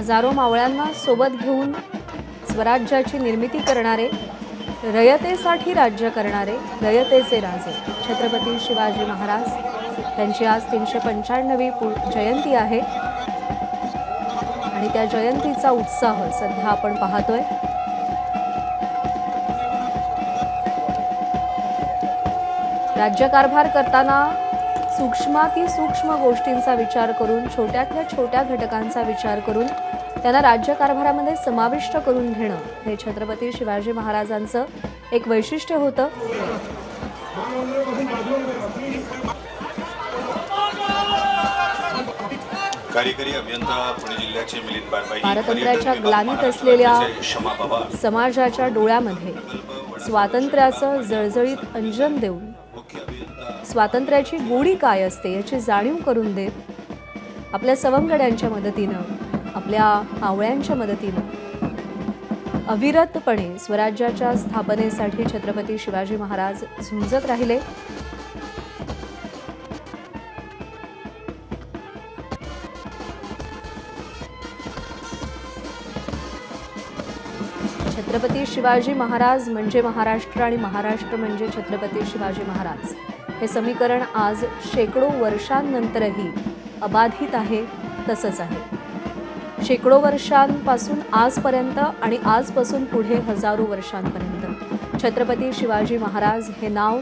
हजारो मावळ्यांना सोबत घेऊन स्वराज्याची निर्मिती करणारे, रयतेसाठी राज्य करणारे रयतेचे राजे छत्रपती शिवाजी महाराज, त्यांची आज 395वी जयंती आहे आणि त्या जयंतीचा उत्साह सध्या आपण पाहतोय। राज्यकारभार करताना सूक्ष्म गोष्टींचा विचार करून, छोट्यातल्या छोट्या घटकांचा विचार करून त्यांना राज्यकारभारामध्ये समाविष्ट करून घेणं हे छत्रपती शिवाजी महाराजांचं एक वैशिष्ट्य होतं। कार्यकारी अभियंता पुणे जिल्ह्याचे मिलिंद बारबाई पारतंत्र्याच्या ग्लानीत असलेल्या समाजाच्या डोळ्यामध्ये स्वातंत्र्याचं जळजळीत अंजन देऊन स्वातंत्र्याची गोडी काय असते याची जाणीव करून देत आपल्या सवंगड्यांच्या मदतीनं, आपल्या मावळ्यांच्या मदतीनं अविरतपणे स्वराज्याच्या स्थापनेसाठी छत्रपती शिवाजी महाराज झुंजत राहिले। छत्रपती शिवाजी महाराज म्हणजे महाराष्ट्र आणि महाराष्ट्र म्हणजे छत्रपती शिवाजी महाराज हे समीकरण आज शेकडो वर्षांनंतरही अबाधित आहे, तसंच आहे। शेकडो वर्षांपासून आजपर्यंत आणि आजपासून पुढे हजारो वर्षांपर्यंत छत्रपती शिवाजी महाराज हे नाव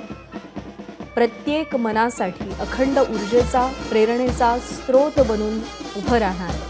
प्रत्येक मनासाठी अखंड ऊर्जेचा, प्रेरणेचा स्रोत बनून उभं राहणार आहे।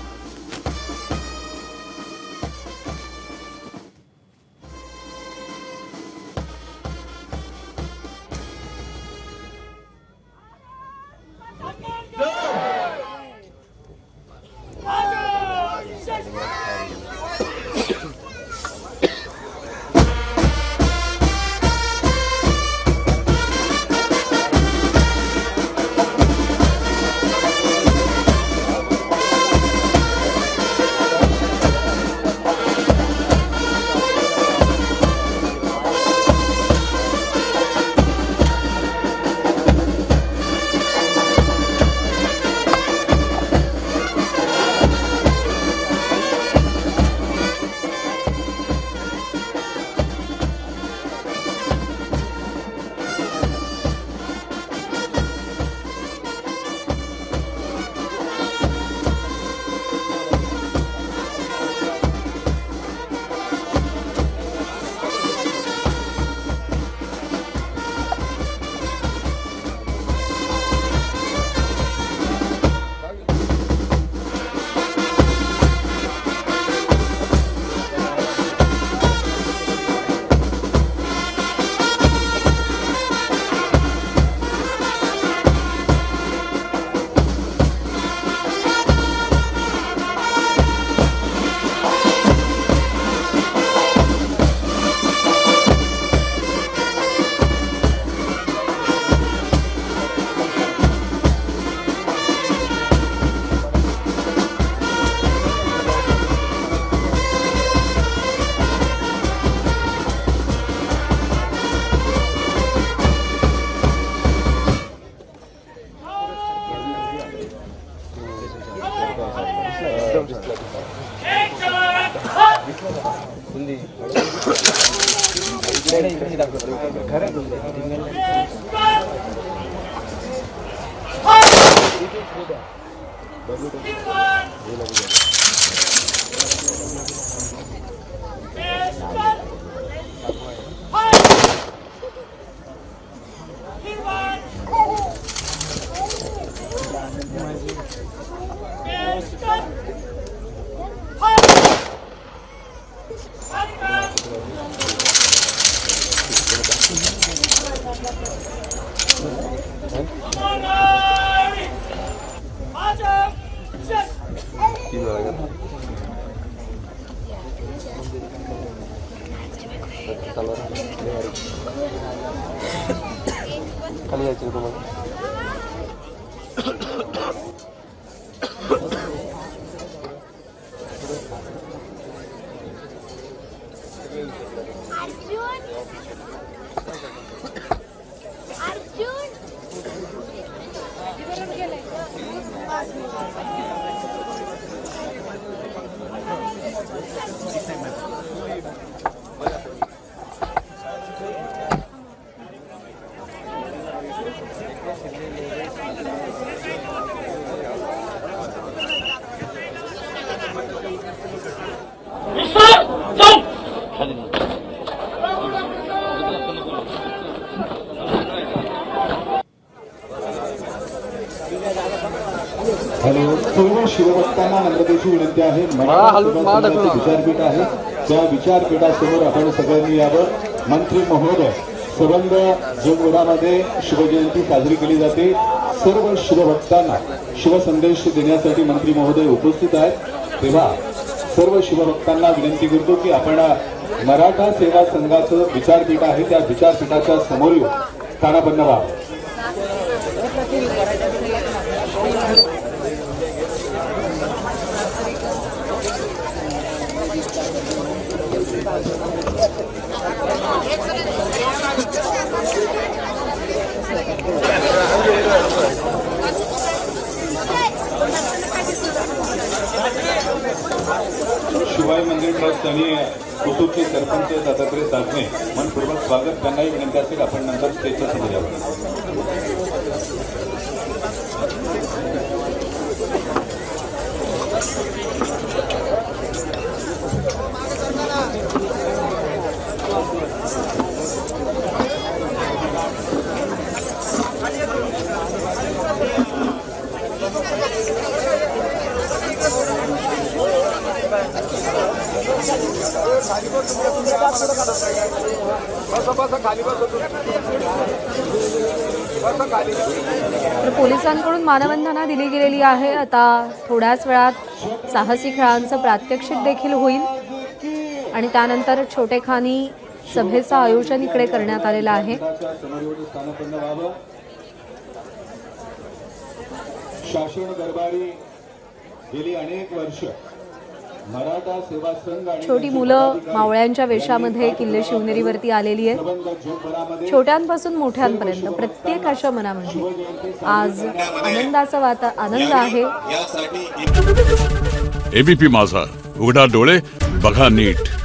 हॅलो, सर्व शिवभक्तांना नम्रतेची विनंती आहे. मराठा विचारपीठ आहे, त्या विचारपीठासमोर आपण सगळ्यांनी यावं. मंत्री महोदय, सबंध जगभरामध्ये शिवजयंती साजरी केली जाते. सर्व शिवभक्तांना शिवसंदेश देण्यासाठी मंत्री महोदय उपस्थित आहेत. तेव्हा सर्व शिवभक्तांना विनंती करतो की आपण मराठा सेवा संघाचं विचारपीठ आहे, त्या विचारपीठाच्या समोर येऊन स्थानापन्न व्हावं. शिवाई मंदिर ट्रस्ट आणि कुतूरचे सरपंच दत्तात्रय साधने मनपूर्वक स्वागत. त्यांनाही विनंती असेल आपण नंतर स्टेजच्या समोर यावं. तर पोलिसांकडून मानवंदना दिली गेलेली आहे. आता थोड्याच वेळात साहसी खेळांचं प्रात्यक्षिक देखील होईल आणि त्यानंतर छोटेखानी सभेचं आयोजन इकडे करण्यात आलेलं आहे. शासन दरबारी गेली अनेक वर्ष मराठा सेवा संघ आणि छोटी मुलं मावळ्यांच्या वेशामध्ये किल्ले शिवनेरीवरती आलेली आहेत. छोट्यांपासून मोठ्यांपर्यंत प्रत्येकाच्या मनामध्ये आज आनंदाचा आनंद आहे. यासाठी एबीपी माझा, उघडा डोळे बघा नीट.